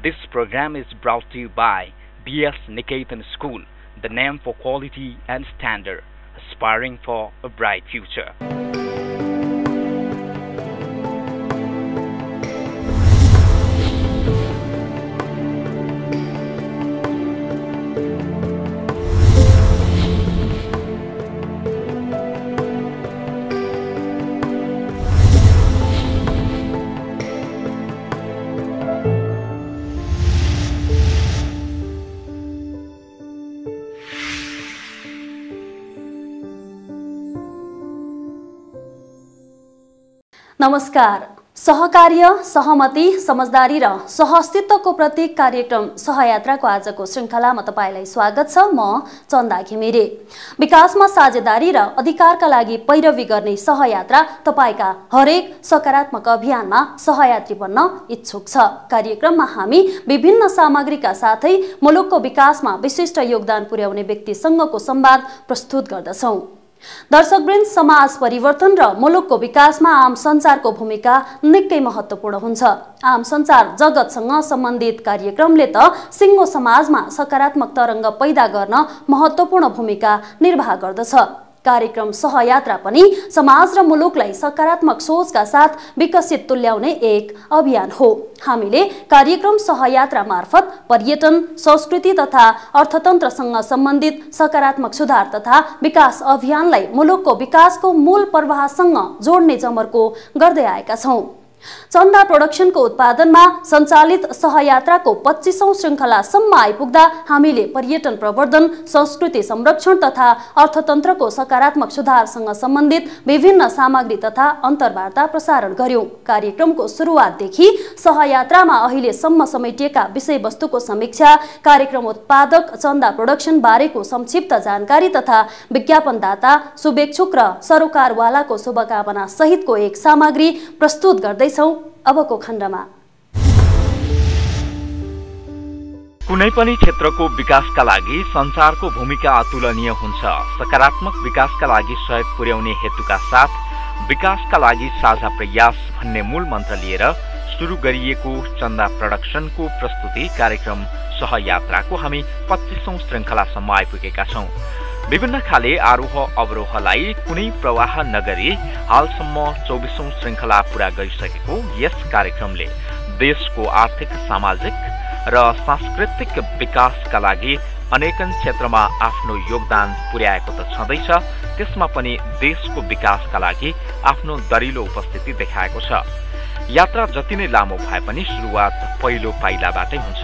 This program is brought to you by BS Niketan School, the name for quality and standard, aspiring for a bright future. नमस्कार। सहकार्य, सहमति, समझदारी र सहअस्तित्वको प्रतीक कार्यक्रम सहयात्राको आजको श्रृङ्खलामा तपाईलाई स्वागत छ। म चन्दा घिमिरे। विकासमा साझेदारी र अधिकारका लागि पैरवी गर्ने सहयात्रा तपाईका हरेक सकारात्मक अभियानमा सहयात्री बन्न इच्छुक छ। कार्यक्रममा हामी विभिन्न सामग्रीका साथै मुलुकको विकासमा विशिष्ट योगदान पुर्याउने व्यक्तिसँगको संवाद प्रस्तुत गर्दछौं। दर्शकवृन्द, समाज परिवर्तन र मुलुकको विकासमा आम सञ्चारको भूमिका निकै महत्त्वपूर्ण हुन्छ। आम सञ्चार जगतसँग सम्बन्धित कार्यक्रमले त सिङ्गो समाजमा सकारात्मक तरङ्ग पैदा गर्न महत्त्वपूर्ण भूमिका निर्वाह गर्दछ। कार्यक्रम सहयात्रा पनि समाज र मुलुकलाई सकारात्मक सोचका साथ विकसित तुल्याउने एक अभियान हो। हामीले कार्यक्रम सहयात्रा मार्फत पर्यटन, संस्कृति तथा अर्थतन्त्रसँग सम्बन्धित सकारात्मक सुधार तथा विकास अभियानलाई मुलुकको विकासको मूल प्रवाहसँग जोड्ने जमर्को गर्दै आएका छौं। चन्दा प्रोडक्सनको उत्पादनमा सञ्चालित सहयात्राको 25औं श्रृङ्खलासम्म आइपुग्दा हामीले पर्यटन प्रवर्धन, संस्कृति संरक्षण तथा अर्थतन्त्रको सकारात्मक सुधारसँग सम्बन्धित विभिन्न सामग्री तथा अन्तर्वार्ता प्रसारण गर्यौं। कार्यक्रमको सुरुवातदेखि सहयात्रामा अहिलेसम्म समेटिएका विषयवस्तुको समीक्षा, कार्यक्रम उत्पादक चन्दा प्रोडक्सन बारेको संक्षिप्त जानकारी तथा विज्ञापनदाता, शुभेच्छुक र सरोकारवालाको शुभकामना सहितको एक सामग्री प्रस्तुत गर्दै अबको खण्डमा कुनै पनि क्षेत्रको विकासका लागि सञ्चारको भूमिका अतुलनीय हुन्छ। सकारात्मक विकासका लागि सहयोग पुर्याउने हेतुका साथ विकासका लागि साझा प्रयास भन्ने मूल मन्त्र लिएर सुरु गरिएको चन्दा प्रोडक्सनको प्रस्तुति कार्यक्रम सहयात्राको हामी 25औं श्रृङ्खलासम्म आइपुगेका छौं। विभिन्न खाले आरोह अवरोहलाई कुनै प्रवाह नगरी हालसम्म 24औं श्रृङ्खला पूरा गरिसकेको यस कार्यक्रमले देशको आर्थिक, सामाजिक र सांस्कृतिक विकासका लागि अनेकन क्षेत्रमा आफ्नो योगदान पुर्याएको त छँदैछ, त्यसमा पनि देशको विकासका लागि आफ्नो दरिलो उपस्थिति देखाएको छ। यात्रा जति नै लामो भए पनि सुरुवात पहिलो पाइलाबाटै हुन्छ।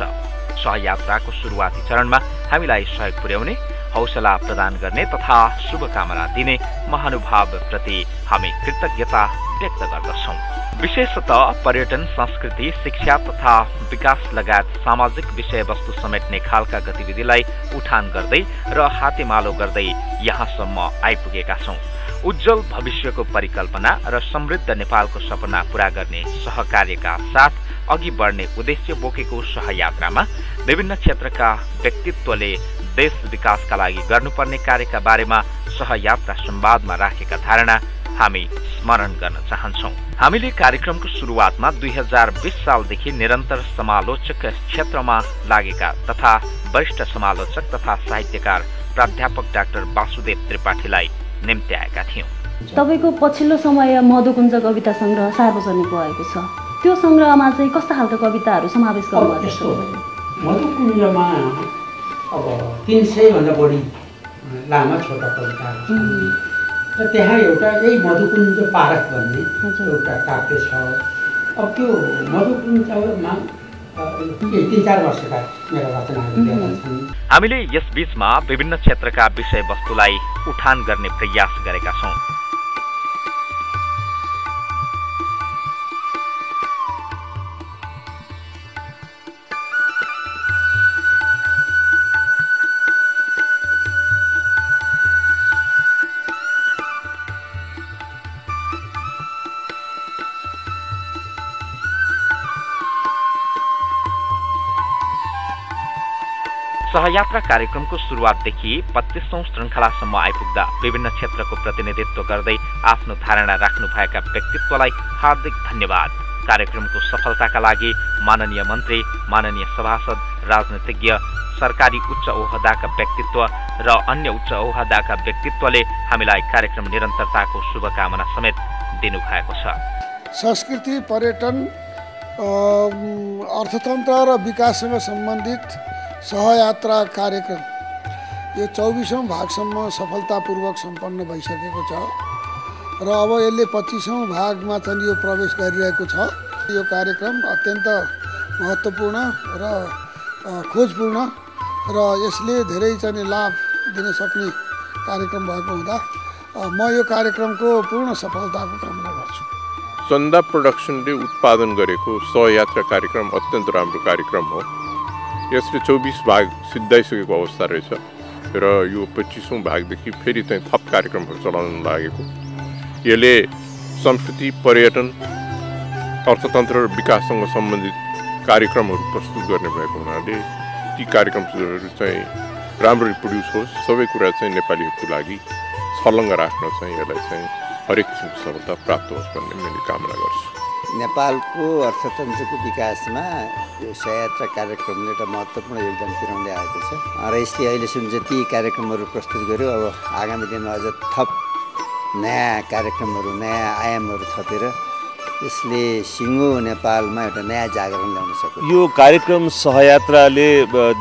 सहयात्राको सुरुवाती चरणमा हामीलाई सहयोग पुर्याउने, हौसला प्रदान गर्ने तथा शुभकामना दिने महानुभावप्रति हामी कृतज्ञता व्यक्त गर्दछौं। विशेषतः पर्यटन, संस्कृति, शिक्षा तथा विकास लगायत सामाजिक विषयवस्तु समेट्ने खालका गतिविधिलाई उठान गर्दै र हातेमालो गर्दै यहाँसम्म आइपुगेका छौं। उज्जवल भविष्यको परिकल्पना र समृद्ध नेपालको सपना पूरा गर्ने सहकार्यका साथ अघि बढ्ने उद्देश्य बोकेको सहयात्रामा विभिन्न क्षेत्रका व्यक्तित्वले देश विकासका लागि गर्नुपर्ने कार्यका बारेमा सहयात्रा संवादमा राखेका धारणा हामी स्मरण गर्न चाहन्छौं। हामीले कार्यक्रमको सुरुवातमा 2020 सालदेखि निरन्तर समालोचक क्षेत्रमा लागेका तथा वरिष्ठ समालोचक तथा साहित्यकार प्राध्यापक डाक्टर वासुदेव त्रिपाठीलाई निम्त्याएका थियौं। तपाईको पछिल्लो समय मधुकुञ्ज कविता संग्रह सार्वजनिक भएको छ। त्यो संग्रहमा चाहिँ कस्ता खालका कविताहरू समावेश गर्नुभएको छ? मधुकुञ्जमा अब 300 भन्दा बढी लामा छोटा कविताहरू छन् र त्यहाँ एउटा यही मधुकुञ्ज पारक भन्ने एउटा काव्य छ। अब त्यो मधुकुञ्जमा 3-4 वर्षका मेरा रचनाहरू दिएका छन्। हामीले यस बीचमा विभिन्न क्षेत्रका विषयवस्तुलाई उठान गर्ने प्रयास गरेका छौं। सहयात्रा कार्यक्रमको सुरुवातदेखि 25औं श्रृङ्खलासम्म आइपुग्दा विभिन्न क्षेत्रको प्रतिनिधित्व गर्दै आफ्नो धारणा राख्नुभएका व्यक्तित्वलाई हार्दिक धन्यवाद। कार्यक्रमको सफलताका लागि माननीय मन्त्री, माननीय सभासद, राजनीतिज्ञ, सरकारी उच्च ओहदाका व्यक्तित्व र अन्य उच्च ओहदाका व्यक्तित्वले हामीलाई कार्यक्रम निरन्तरताको शुभकामना समेत दिनुभएको छ। संस्कृति, पर्यटन, अर्थतन्त्र र विकाससँग सम्बन्धित सहयात्रा कार्यक्रम यो 24औं भागसम्म सफलतापूर्वक सम्पन्न भइसकेको छ र अब यसले 25औं भागमा चाहिँ यो प्रवेश गरिरहेको छ। यो कार्यक्रम अत्यन्त महत्त्वपूर्ण र खोजपूर्ण र यसले धेरै चाहिँ लाभ दिन सक्ने कार्यक्रम भएको हुँदा म यो कार्यक्रमको पूर्ण सफलताको कामना गर्छु। चन्दा प्रोडक्सनले उत्पादन गरेको सहयात्रा कार्यक्रम अत्यन्त राम्रो कार्यक्रम हो। यसले 24 भाग सिद्धाइसकेको अवस्था रहेछ र यो 25औं भागदेखि फेरि चाहिँ थप कार्यक्रमहरू चलाउन लागेको। यसले संस्कृति, पर्यटन, अर्थतन्त्र र विकाससँग सम्बन्धित कार्यक्रमहरू प्रस्तुत गर्ने भएको हुनाले ती कार्यक्रमहरू चाहिँ राम्ररी प्रड्युस होस्, सबै कुरा चाहिँ नेपालीहरूको लागि छलङ्ग राख्न चाहिँ यसलाई चाहिँ हरेक किसिमको सफलता प्राप्त होस् भन्ने मैले कामना गर्छु। नेपालको अर्थतन्त्रको विकासमा यो सहयात्रा कार्यक्रमले एउटा महत्त्वपूर्ण योगदान पुर्याउँदै आएको छ र यसले अहिलेसम्म जति कार्यक्रमहरू प्रस्तुत गर्यो अब आगामी दिनमा अझ थप नयाँ कार्यक्रमहरू, नयाँ आयामहरू थपेर यसले सिङ्गो नेपालमा एउटा नयाँ जागरण ल्याउन सक्यो। यो कार्यक्रम सहयात्राले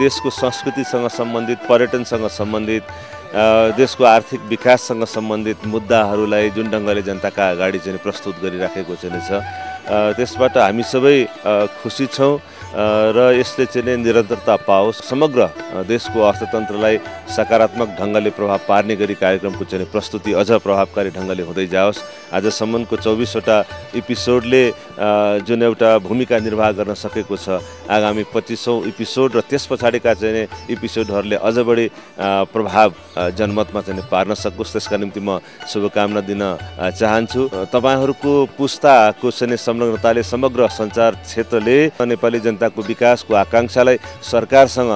देशको संस्कृतिसँग सम्बन्धित, पर्यटनसँग सम्बन्धित, देशको आर्थिक विकाससँग सम्बन्धित मुद्दाहरूलाई जुन ढङ्गले जनताका अगाडि चाहिँ प्रस्तुत गरिराखेको चाहिँ छ, त्यसबाट हामी सबै खुसी छौँ र यसले चाहिँ निरन्तरता पाओस्, समग्र देशको अर्थतन्त्रलाई सकारात्मक ढङ्गले प्रभाव पार्ने गरी कार्यक्रमको चाहिँ प्रस्तुति अझ प्रभावकारी ढङ्गले हुँदै जाओस्। आजसम्मको 24वटा एपिसोडले जुन एउटा भूमिका निर्वाह गर्न सकेको छ, आगामी 25औं एपिसोड र त्यस पछाडिका चाहिँ एपिसोडहरूले अझ बढी प्रभाव जनमतमा चाहिँ पार्न सकोस्। त्यसका निम्ति म शुभकामना दिन चाहन्छु। तपाईँहरूको पुस्ताको चाहिँ संलग्नताले समग्र सञ्चार क्षेत्रले नेपाली जनताको विकासको आकाङ्क्षालाई सरकारसँग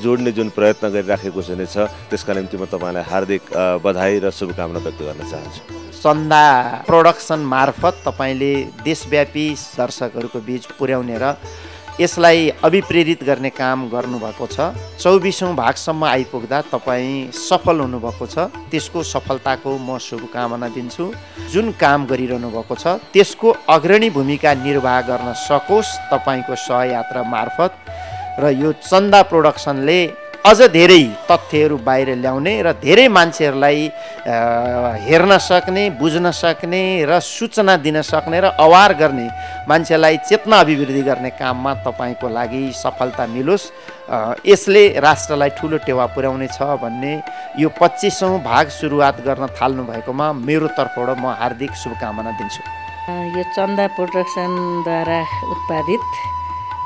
जोड्ने जुन प्रयत्न गरिराखेको छ, त्यसका निम्ति म तपाईँलाई हार्दिक बधाई र शुभकामना व्यक्त गर्न चाहन्छु। चन्दा प्रोडक्सन मार्फत तपाईँले देशव्यापी दर्शकहरूको बीच पुर्याउने र यसलाई अभिप्रेरित गर्ने काम गर्नुभएको छ। 24औं भागसम्म आइपुग्दा तपाईँ सफल हुनुभएको छ। त्यसको सफलताको म शुभकामना दिन्छु। जुन काम गरिरहनु भएको छ त्यसको अग्रणी भूमिका निर्वाह गर्न सकोस् तपाईँको सहयात्रा मार्फत र यो चन्दा प्रोडक्सनले अझ धेरै तथ्यहरू बाहिर ल्याउने र धेरै मान्छेहरूलाई हेर्न सक्ने, बुझ्न सक्ने र सूचना दिन सक्ने र अवार गर्ने, मान्छेलाई चेतना अभिवृद्धि गर्ने काममा तपाईँको लागि सफलता मिलोस्। यसले राष्ट्रलाई ठुलो टेवा पुर्याउने छ भन्ने यो 25औं भाग सुरुवात गर्न थाल्नु भएकोमा मेरो तर्फबाट म हार्दिक शुभकामना दिन्छु। यो चन्दा प्रोडक्सनद्वारा उत्पादित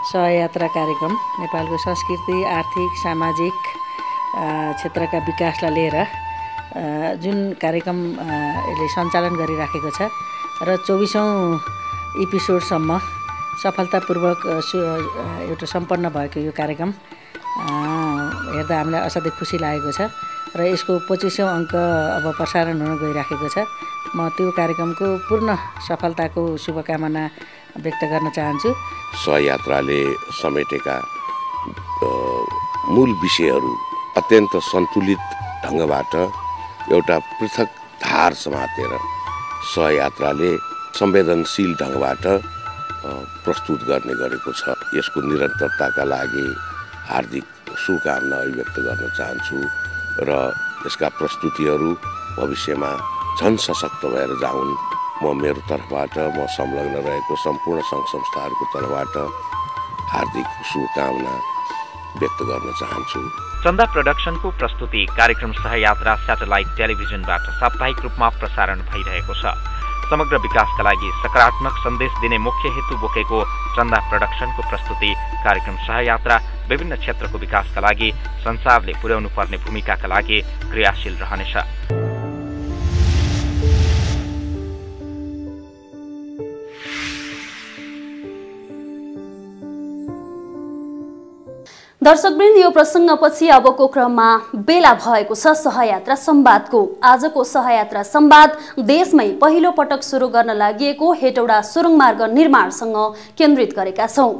सहयात्रा कार्यक्रम नेपालको संस्कृति, आर्थिक, सामाजिक क्षेत्रका विकासलाई लिएर जुन कार्यक्रम यसले सञ्चालन गरिराखेको छ र 24औं एपिसोडसम्म सफलतापूर्वक एउटा सम्पन्न भएको यो कार्यक्रम हेर्दा हामीलाई असाध्यै खुसी लागेको छ र यसको 25औं अङ्क अब प्रसारण हुन गइराखेको छ। म त्यो कार्यक्रमको पूर्ण सफलताको शुभकामना व्यक्त गर्न चाहन्छु। सहयात्राले समेटेका मूल विषयहरू अत्यन्त सन्तुलित ढङ्गबाट एउटा पृथक धार समातेर सहयात्राले संवेदनशील ढङ्गबाट प्रस्तुत गर्ने गरेको छ। यसको निरन्तरताका लागि हार्दिक शुभकामना अभिव्यक्त गर्न चाहन्छु र यसका प्रस्तुतिहरू भविष्यमा झन सशक्त भएर जाउन्। म मेरो तर्फबाट, म संलग्न रहेको सम्पूर्ण सङ्घ संस्थाहरूको तर्फबाट हार्दिक शुभकामना व्यक्त गर्न चाहन्छु। चन्दा प्रोडक्सनको प्रस्तुति कार्यक्रम सहयात्रा स्याटेलाइट टेलिभिजनबाट साप्ताहिक रूपमा प्रसारण भइरहेको छ। समग्र विकासका लागि सकारात्मक सन्देश दिने मुख्य हेतु बोकेको चन्दा प्रोडक्सनको प्रस्तुति कार्यक्रम सहयात्रा विभिन्न क्षेत्रको विकासका लागि संसारले पुर्याउनु पर्ने भूमिकाका लागि क्रियाशील रहनेछ। दर्शकवृन्द, यो प्रसङ्गपछि अबको क्रममा बेला भएको छ सहयात्रा संवादको। आजको सहयात्रा संवाद देशमै पहिलो पटक सुरु गर्न लागि हेटौडा सुरुङमार्ग निर्माणसँग केन्द्रित गरेका छौं।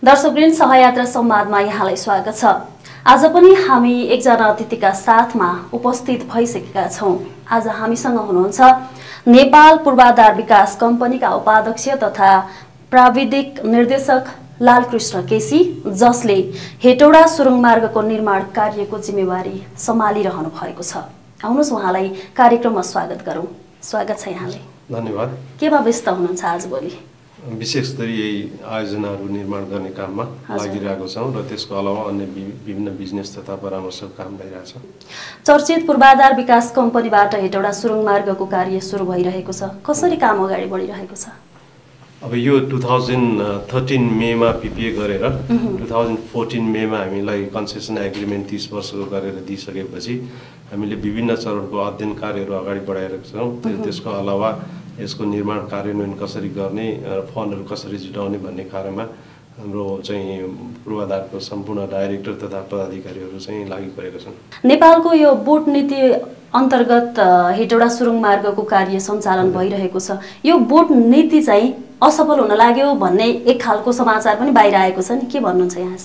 दर्शकवृन्द, सहयात्रा संवादमा यहाँलाई स्वागत छ। आज पनि हामी एकजना अतिथिका साथमा उपस्थित भइसकेका छौं। आज हामीसँग हुनुहुन्छ नेपाल पूर्वाधार विकास कम्पनीका उपाध्यक्ष तथा प्राविधिक निर्देशक लालकृष्ण केसी, जसले हेटौडा सुरुङमार्गको निर्माण कार्यको जिम्मेवारी सम्हालिरहनु भएको छ। आउनुहोस् उहाँलाई कार्यक्रममा स्वागत गरौँ। स्वागत छ यहाँलाई। धन्यवाद। केमा व्यस्त हुनुहुन्छ आजभोलि? विशेष गरी यही आयोजनाहरू निर्माण गर्ने काममा लागिरहेको छौँ र त्यसको अलावा अन्य विभिन्न बिजनेस तथा परामर्शको काम भइरहेछ। चर्चित पूर्वाधार विकास कम्पनीबाट हेटौडा सुरुङमार्गको कार्य सुरु भइरहेको छ। कसरी काम अगाडि बढिरहेको छ? अब यो 2013 मेमा पिपिए गरेर 2014 मेमा हामीलाई कन्सेसन एग्रिमेन्ट 30 वर्षको गरेर दिइसकेपछि हामीले विभिन्न चरणको अध्ययन कार्यहरू अगाडि बढाइरहेका छौँ। त्यसको अलावा यसको निर्माण कार्यान्वयन कसरी गर्ने, फन्डहरू कसरी जुटाउने भन्ने कार्यमा हाम्रो चाहिँ पूर्वाधारको सम्पूर्ण डाइरेक्टर तथा पदाधिकारीहरू चाहिँ लागि परेका छन्। नेपालको यो बोट नीति अन्तर्गत हेटौडा सुरुङमार्गको कार्य सञ्चालन भइरहेको छ। यो बोट नीति चाहिँ असफल हुन लाग्यो भन्ने एक खालको समाचार पनि बाहिर आएको छ नि, के भन्नुहुन्छ यहाँ?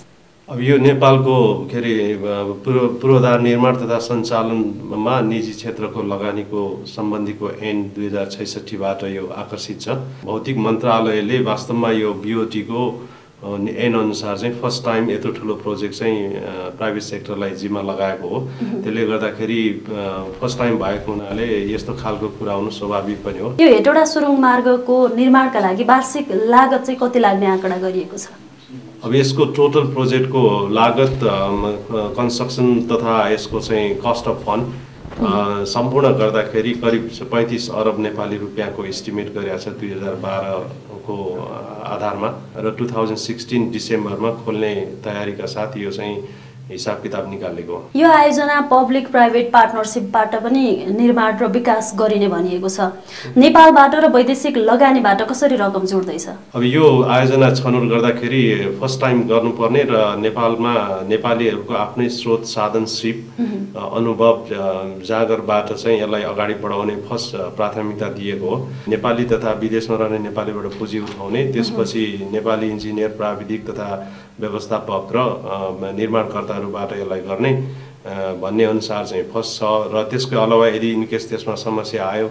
अब यो नेपालको के अरे पूर्वाधार निर्माण तथा सञ्चालनमा निजी क्षेत्रको लगानीको सम्बन्धीको ऐन 2066बाट यो आकर्षित छ। भौतिक मन्त्रालयले वास्तवमा यो बिओटीको ऐन अनुसार चाहिँ फर्स्ट टाइम यत्रो ठुलो प्रोजेक्ट चाहिँ प्राइभेट सेक्टरलाई जिम्मा लगाएको हो। त्यसले गर्दाखेरि फर्स्ट टाइम भएको हुनाले यस्तो खालको कुरा आउनु स्वाभाविक पनि हो। यो हेटौडा सुरुङमार्गको निर्माणका लागि वार्षिक लागत चाहिँ कति लाग्ने आँकडा गरिएको छ? अब यसको टोटल प्रोजेक्टको लागत कन्स्ट्रक्सन तथा यसको चाहिँ कस्ट अफ फन्ड सम्पूर्ण गर्दाखेरि करिब 35 अरब नेपाली रुपियाँको एस्टिमेट गरेको छ 2012को आधारमा र 2016 डिसेम्बरमा खोल्ने तयारीका साथ यो चाहिँ हिसाब किताब निकालेको। यो आयोजना पब्लिक प्राइभेट पार्टनरसिपबाट पनि निर्माण र विकास गरिने भनिएको छ। नेपालबाट र वैदेशिक लगानीबाट कसरी रकम जोड्दैछ? अब यो आयोजना छनौट गर्दाखेरि फर्स्ट टाइम गर्नुपर्ने र नेपालमा नेपालीहरूको आफ्नै स्रोत साधन सिप अनुभव जागरबाट चाहिँ यसलाई अगाडि बढाउने फर्स्ट प्राथमिकता दिएको हो। नेपाली तथा विदेशमा रहने नेपालीबाट पुँजी उठाउने, त्यसपछि नेपाली इन्जिनियर, प्राविधिक तथा व्यवस्थापक र निर्माणकर्ताहरूबाट यसलाई गर्ने भन्ने अनुसार चाहिँ फर्स्ट छ। र त्यसको अलावा यदि इनकेस त्यसमा समस्या आयो,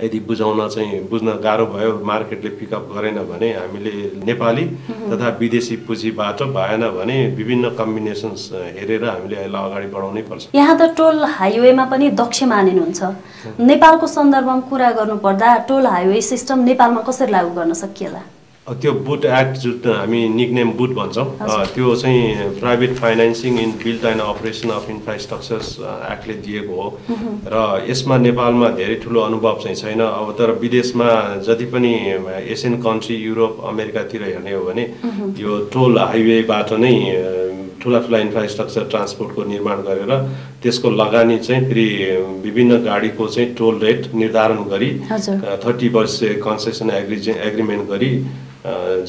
यदि बुझ्न गाह्रो भयो, मार्केटले पिकअप गरेन भने हामीले नेपाली तथा विदेशी पुँजीबाट भएन भने विभिन्न कम्बिनेसन्स हेरेर हामीले यसलाई अगाडि बढाउनै पर्छ। यहाँ त टोल हाइवेमा पनि दक्ष मानिनुहुन्छ। नेपालको सन्दर्भमा कुरा गर्नुपर्दा टोल हाइवे सिस्टम नेपालमा कसरी लागू गर्न सकिएला? त्यो बुट एक्ट जुन हामी निकनेम बुट भन्छौँ, त्यो चाहिँ private financing in build and operation of infrastructures एक्टले दिएको हो र यसमा नेपालमा धेरै ठुलो अनुभव चाहिँ छैन। अब तर विदेशमा जति पनि एसियन कन्ट्री, युरोप, अमेरिकातिर हेर्ने हो भने यो टोल हाइवेबाट नै ठुला इन्फ्रास्ट्रक्चर ट्रान्सपोर्टको निर्माण गरेर त्यसको लगानी चाहिँ फेरि विभिन्न गाडीको चाहिँ टोल रेट निर्धारण गरी 30 वर्ष कन्सेसन एग्रिमेन्ट गरी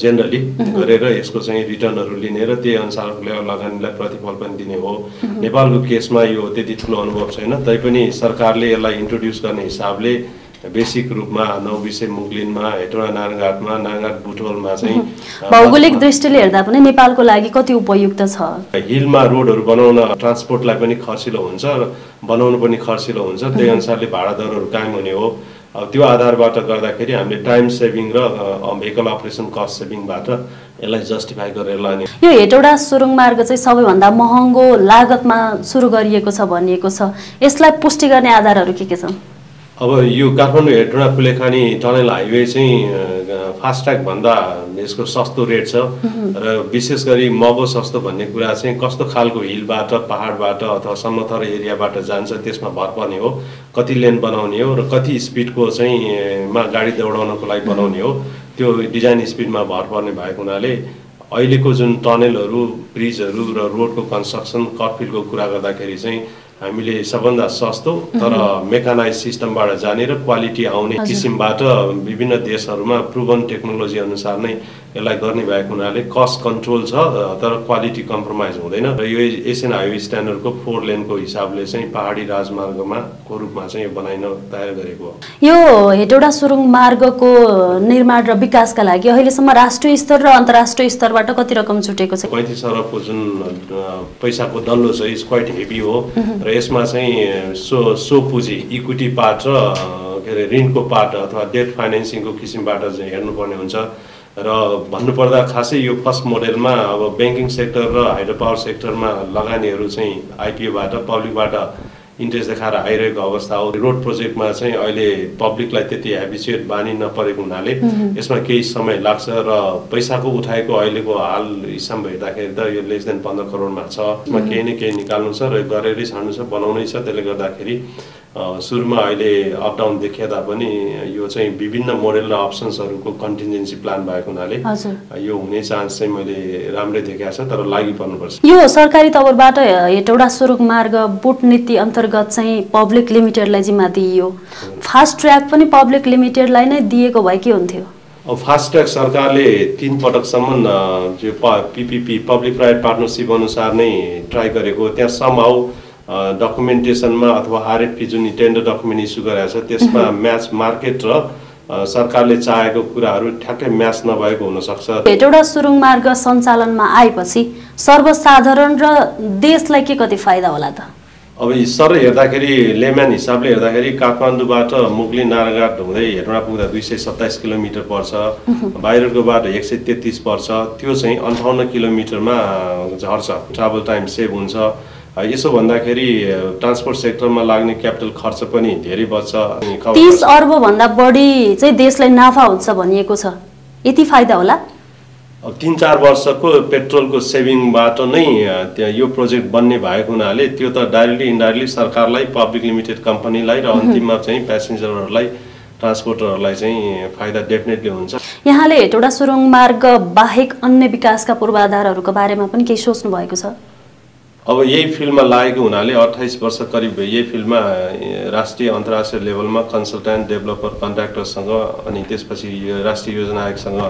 जेनरली गरेर यसको चाहिँ रिटर्नहरू लिने र त्यही अनुसारले लगानीलाई प्रतिफल पनि दिने हो। नेपालको केसमा यो त्यति ठुलो अनुभव छैन, तैपनि सरकारले यसलाई इन्ट्रोड्युस गर्ने हिसाबले बेसिक रूपमा नौबिसे मुगलिनमा, हेटौडा नारायणघाटमा, नारायणघाट बुटवलमा चाहिँ भौगोलिक दृष्टिले हेर्दा पनि नेपालको लागि कति उपयुक्त छ। हिलमा रोडहरू बनाउन ट्रान्सपोर्टलाई पनि खर्चिलो हुन्छ र बनाउनु पनि खर्चिलो हुन्छ, त्यही अनुसारले भाडा दरहरू कायम हुने हो। अब त्यो आधारबाट गर्दाखेरि हामीले टाइम सेभिङ र भेहिकल अपरेसन कस्ट सेभिङबाट यसलाई जस्टिफाई गरेर लाने। यो हेटौडा सुरुङमार्ग चाहिँ सबैभन्दा महँगो लागतमा सुरु गरिएको छ भनिएको छ। यसलाई पुष्टि गर्ने आधारहरू के छन्? अब यो काठमाडौँ हेटौडा कुलेखानी टनल हाइवे चाहिँ फास्ट्याग भन्दा यसको सस्तो रेट छ र विशेष गरी महँगो सस्तो भन्ने कुरा चाहिँ कस्तो खालको हिलबाट, पहाडबाट अथवा समथर एरियाबाट जान्छ त्यसमा भर पर्ने हो। कति लेन बनाउने हो र कति स्पिडको चाहिँ मा गाडी दौडाउनको लागि बनाउने हो, त्यो डिजाइन स्पिडमा भर पर्ने भएको हुनाले अहिलेको जुन टनलहरू, ब्रिजहरू र रोडको कन्स्ट्रक्सन कटफिलको कुरा गर्दाखेरि चाहिँ हामीले सबभन्दा सस्तो तर मेकानाइज सिस्टमबाट जाने र क्वालिटी आउने किसिमबाट विभिन्न देशहरूमा प्रुभन टेक्नोलोजी अनुसार नै यसलाई गर्ने भएको हुनाले कस्ट कन्ट्रोल छ तर क्वालिटी कम्प्रोमाइज हुँदैन र यो एसियन हाइवे स्ट्यान्डर्डको 4 लेनको हिसाबले चाहिँ पहाडी राजमार्गमा को रूपमा चाहिँ यो बनाइन तयार गरेको हो। यो हेटौडा सुरुङ मार्गको निर्माण र विकासका लागि अहिलेसम्म राष्ट्रिय स्तर र अन्तर्राष्ट्रिय स्तरबाट कति रकम छुटेको छ? 35 अरबको जुन पैसाको डल्लो छ इज क्वाइट हेभी हो र यसमा चाहिँ सो पुँजी इक्विटी पार्ट र के अरे ऋणको पार्ट अथवा डेट फाइनेन्सिङको किसिमबाट चाहिँ हेर्नुपर्ने हुन्छ र भन्नुपर्दा खासै यो फर्स्ट मोडेलमा अब ब्याङ्किङ सेक्टर र हाइड्रो पावर सेक्टरमा लगानीहरू चाहिँ आइपिओबाट पब्लिकबाट इन्ट्रेस्ट देखाएर आइरहेको अवस्था हो। रोड प्रोजेक्टमा चाहिँ अहिले पब्लिकलाई त्यति हेबिचुएट बानी नपरेको हुनाले यसमा केही समय लाग्छ र पैसाको उठाएको अहिलेको हाल हिसाबमा हेर्दाखेरि त यो लेस देन 15 करोडमा छ। यसमा केही न केही निकाल्नु छ र गरेरै छाड्नु छ बनाउनै छ। त्यसले गर्दाखेरि सुरुमा अहिले अप डाउन देखिए तापनि यो चाहिँ विभिन्न मोडेल र अप्सन्सहरूको कन्टिन्जेन्सी प्लान भएको हुनाले यो हुने चान्स चाहिँ मैले राम्रै देखेको छ तर लागि पर्नुपर्छ। यो सरकारी तवरबाट हेटौडा सुरुङ मार्ग बुट नीति अन्तर्गत चाहिँ पब्लिक लिमिटेडलाई जिम्मा दिइयो। फास्ट ट्र्याक पनि पब्लिक लिमिटेडलाई नै दिएको भए के हुन्थ्यो? अब फास्ट ट्र्याक सरकारले 3 पटकसम्म जो पीपीपी पब्लिक प्राइभेट पार्टनरसिप अनुसार नै ट्राई गरेको त्यहाँ समहाउ डकुमेन्टेसनमा अथवा आरएफपी जुन टेन्डर डकुमेन्ट इस्यु गरेको छ त्यसमा म्याच मार्केट र सरकारले चाहेको कुराहरू ठ्याक्कै म्याच नभएको हुनसक्छ। हेटौडा सुरुङ मार्ग सञ्चालनमा आएपछि सर्वसाधारण र देशलाई के कति फाइदा होला त? अब सर हेर्दाखेरि लेम्यान हिसाबले हेर्दाखेरि काठमाडौँबाट मुगली नारायणघाट हुँदै हेटौडा पुग्दा 227 किलोमिटर पर्छ, बाहिरको बाटो 133 पर्छ, त्यो चाहिँ 58 किलोमिटरमा झर्छ, ट्राभल टाइम सेभ हुन्छ। यसो भन्दाखेरि ट्रान्सपोर्ट सेक्टरमा लाग्ने क्यापिटल खर्च पनि धेरै बच्छ। 30 अर्ब भन्दा बढी चाहिँ देशलाई नाफा हुन्छ भनिएको छ, यति फाइदा होला? अब 3-4 वर्षको पेट्रोलको सेभिङबाट नै त्यहाँ यो प्रोजेक्ट बन्ने भएको हुनाले त्यो त डाइरेक्टली इन्डाइरेक्टली सरकारलाई पब्लिक लिमिटेड कम्पनीलाई र अन्तिममा चाहिँ प्यासेन्जरहरूलाई ट्रान्सपोर्टरहरूलाई चाहिँ फाइदा डेफिनेटली हुन्छ। यहाँले हेटौडा सुरुङ मार्ग बाहेक अन्य विकासका पूर्वाधारहरूको बारेमा पनि केही सोच्नु भएको छ? अब यही फिल्डमा लागेको हुनाले 28 वर्ष करिब यही फिल्डमा राष्ट्रिय अन्तर्राष्ट्रिय लेभलमा कन्सल्टेन्ट डेभलपर कन्ट्र्याक्टरसँग अनि त्यसपछि राष्ट्रिय योजना आयोगसँग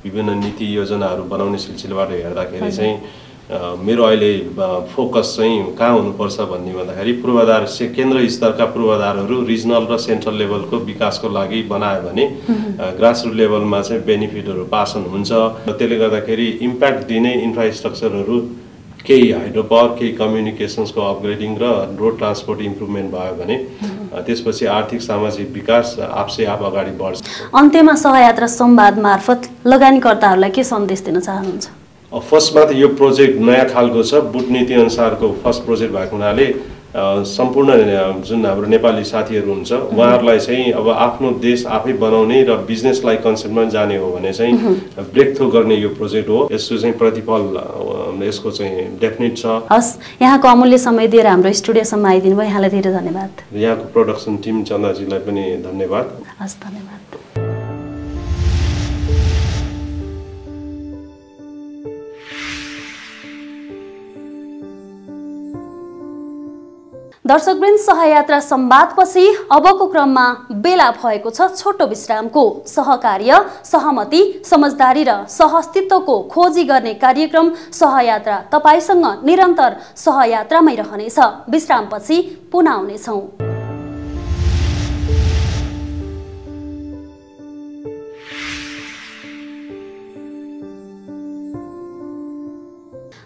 विभिन्न नीति योजनाहरू बनाउने सिलसिलाबाट हेर्दाखेरि चाहिँ मेरो अहिले फोकस चाहिँ कहाँ हुनुपर्छ भन्ने भन्दाखेरि पूर्वाधार केन्द्र स्तरका पूर्वाधारहरू रिजनल र सेन्ट्रल लेभलको विकासको लागि बनायो भने ग्रासरुट लेभलमा चाहिँ बेनिफिटहरू पासन हुन्छ। त्यसले गर्दाखेरि इम्प्याक्ट दिने इन्फ्रास्ट्रक्चरहरू केही हाइड्रो पावर केही कम्युनिकेसन्सको अपग्रेडिङ र रोड ट्रान्सपोर्ट इम्प्रुभमेन्ट भयो भने त्यसपछि आर्थिक सामाजिक विकास आफसे आफ अगाडि बढ्छ। अन्त्यमा सहयात्रा संवाद मार्फत लगानीकर्ताहरूलाई के सन्देश दिन चाहनुहुन्छ? फर्स्टमा त यो प्रोजेक्ट नयाँ खालको छ, बुट नीति अनुसारको फर्स्ट प्रोजेक्ट भएको हुनाले सम्पूर्ण जुन हाम्रो नेपाली साथीहरू हुन्छ उहाँहरूलाई चाहिँ अब आफ्नो देश आफै बनाउने र बिजनेसलाई कन्सेप्टमा जाने हो भने चाहिँ ब्रेक थ्रु गर्ने यो प्रोजेक्ट हो। यसको चाहिँ प्रतिफल यसको चाहिँ डेफिनेट छ। हस्, यहाँको अमूल्य समय दिएर हाम्रो स्टुडियोसम्म आइदिनु भयो, यहाँलाई धेरै धन्यवाद। यहाँको प्रोडक्सन टिम चन्दाजीलाई पनि धन्यवाद। हस्, धन्यवाद। दर्शकवृन्द, सहयात्रा संवादपछि अबको क्रममा बेला भएको छ छोटो विश्रामको। सहकार्य, सहमति, समझदारी र सहअस्तित्वको खोजी गर्ने कार्यक्रम सहयात्रा तपाईसँग निरन्तर सहयात्रामै रहनेछ। विश्रामपछि पुनः आउनेछौँ।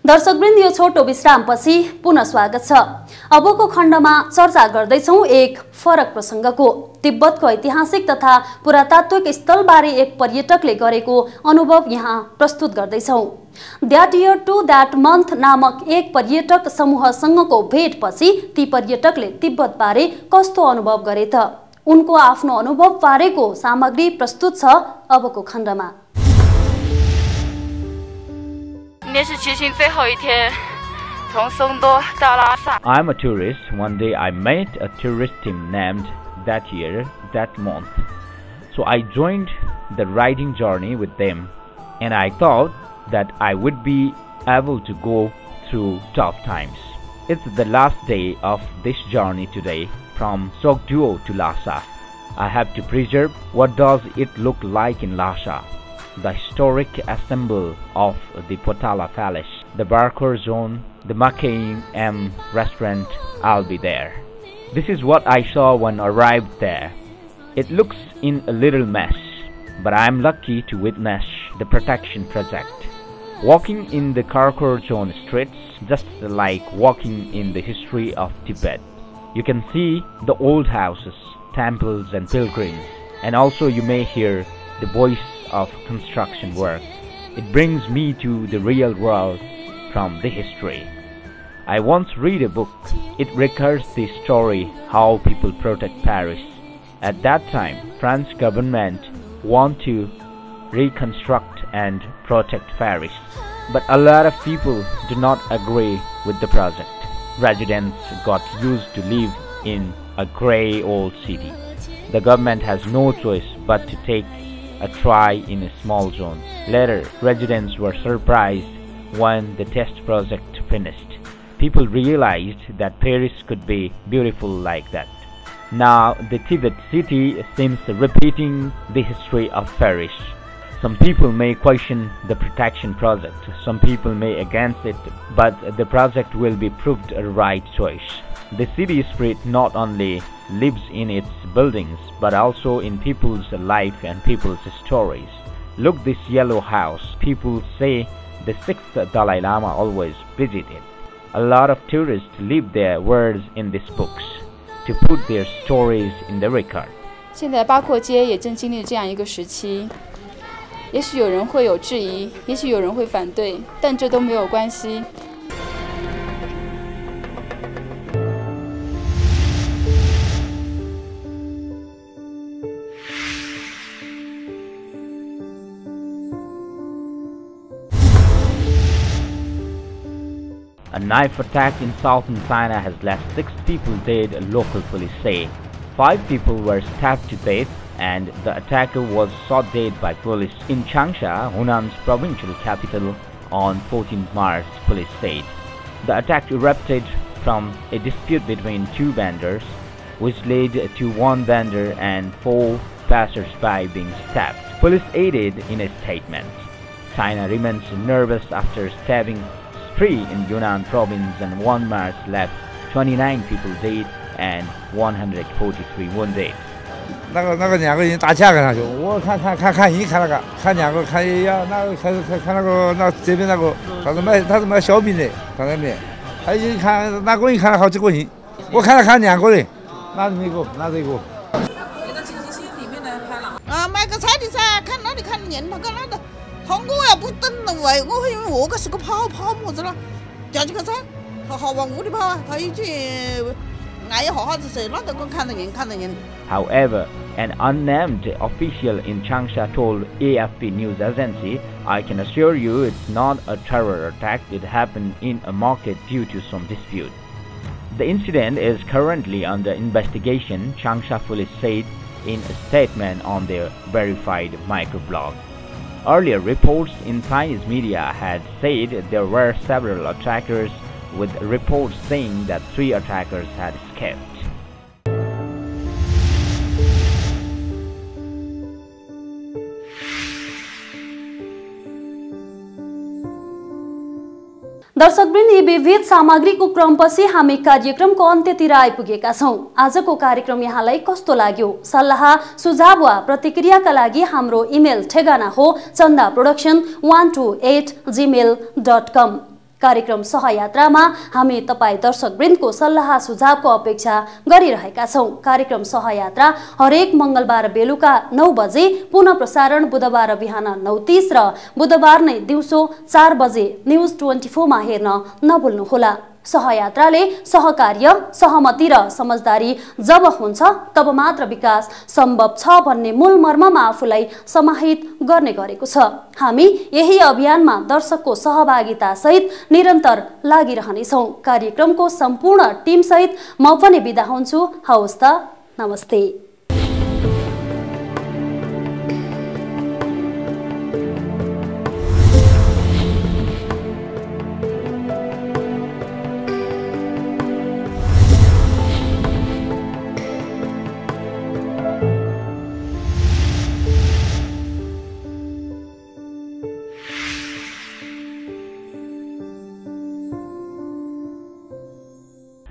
दर्शकवृन्द, यो छोटो विश्रामपछि पुनः स्वागत छ। अबको खण्डमा चर्चा गर्दैछौँ एक फरक प्रसङ्गको। तिब्बतको ऐतिहासिक तथा पुरातात्विक स्थलबारे एक पर्यटकले गरेको अनुभव यहाँ प्रस्तुत गर्दैछौँ। That year to that month नामक एक पर्यटक समूहसँगको भेटपछि ती पर्यटकले तिब्बतबारे कस्तो अनुभव गरे त? उनको आफ्नो अनुभव बारेको सामग्री प्रस्तुत छ अबको खण्डमा। 今天是骑行最后一天，从松多到拉萨。 I'm a tourist. One day I met a tourist team named That Year, That Month. So I joined the riding journey with them, and I thought that I would be able to go through tough times. It's the last day of this journey today from Sogduo to Lhasa. I have to preserve what does it look like in Lhasa. the historic symbol of the Potala Palace, the Barker Zone, the Makai M restaurant. I'll be there. This is what I saw when I arrived there. It looks in a little mess, but I'm lucky to witness the protection project. Walking in the Karkor Zone streets, just like walking in the history of Tibet. You can see the old houses, temples and pilgrims, and also you may hear the voice of construction work. It brings me to the real world from the history. I once read a book. It records the story how people protect Paris. At that time, France government want to reconstruct and protect Paris, but a lot of people do not agree with the project. Residents got used to live in a grey old city. The government has no choice but to take a try in a small zone. Later, residents were surprised when the test project finished. People realized that Paris could be beautiful like that. Now, the Tibet city seems repeating the history of Paris. Some people may question the protection project, some people may against it, but the project will be proved a right choice. The city spirit not only lives in its buildings, but also in people's life and people's stories. Look this yellow house. People say the 6th Dalai Lama always visited. A lot of tourists leave their words in these books to put their stories in the record. 现在八廓街也正经历这样一个时期，也许有人会有质疑，也许有人会反对，但这都没有关系。A knife attack in southern China has left 6 people dead, local police say. 5 people were stabbed to death and the attacker was shot dead by police in Changsha, Hunan's provincial capital, on 14 March, police said. The attack erupted from a dispute between 2 vendors, which led to 1 vendor and 4 passers-by being stabbed. Police aided in a statement. China remains nervous after stabbing spree in Yunnan province, and 1 March left 29 people dead and 143 wounded. 那个2个人打架跟他就，我看一看那个，看2个看一样，那个看那个这边那个，他是卖小饼的，看到没？还一看那个人看了好几个人，我看2个人，拿着一个。你的信息里面呢拍了。啊，买个菜的噻，看那里看人他跟那个。 他我也不等了喂，我因为我个是个跑么子了，掉几个噻，他好往屋里跑啊，他一句挨一下子噻，那都跟看到人。 However, an unnamed official in Changsha told AFP news agency, "I can assure you it's not a terror attack. It happened in a market due to some dispute." The incident is currently under investigation, Changsha police said in a statement on their verified microblog. Earlier reports in Chinese media had said there were several attackers, with reports saying that 3 attackers had escaped. दर्शकवृन्द, यी विविध सामग्रीको क्रमपछि हामी कार्यक्रमको अन्त्यतिर आइपुगेका छौं। आजको कार्यक्रम यहाँलाई कस्तो लाग्यो? सल्लाह सुझाव वा प्रतिक्रियाका लागि हाम्रो इमेल ठेगाना हो chandaproduction128@gmail.com। कार्यक्रम सहयात्रामा हामी तपाई दर्शकवृन्दको सल्लाह सुझावको अपेक्षा गरिरहेका छौं। कार्यक्रम सहयात्रा हरेक मंगलबार बेलुका 9 बजे, पुनः प्रसारण बुधबार बिहान 9:30 र बुधबार नै दिउँसो 4 बजे न्यूज 24 मा हेर्न नभुल्नुहोला। सहयात्राले सहकार्य, सहमति र समझदारी जब हुन्छ तब मात्र विकास सम्भव छ भन्ने मूल मर्ममा आफूलाई समाहित गर्ने गरेको छ। हामी यही अभियानमा दर्शकको सहभागिता सहित निरन्तर लागिरहनेछौं। कार्यक्रमको सम्पूर्ण टिम सहित म पनि बिदा हुन्छु। हवस् त, नमस्ते।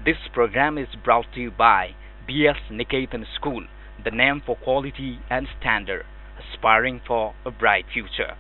This program is brought to you by B.S. Niketan School, the name for quality and standard, aspiring for a bright future.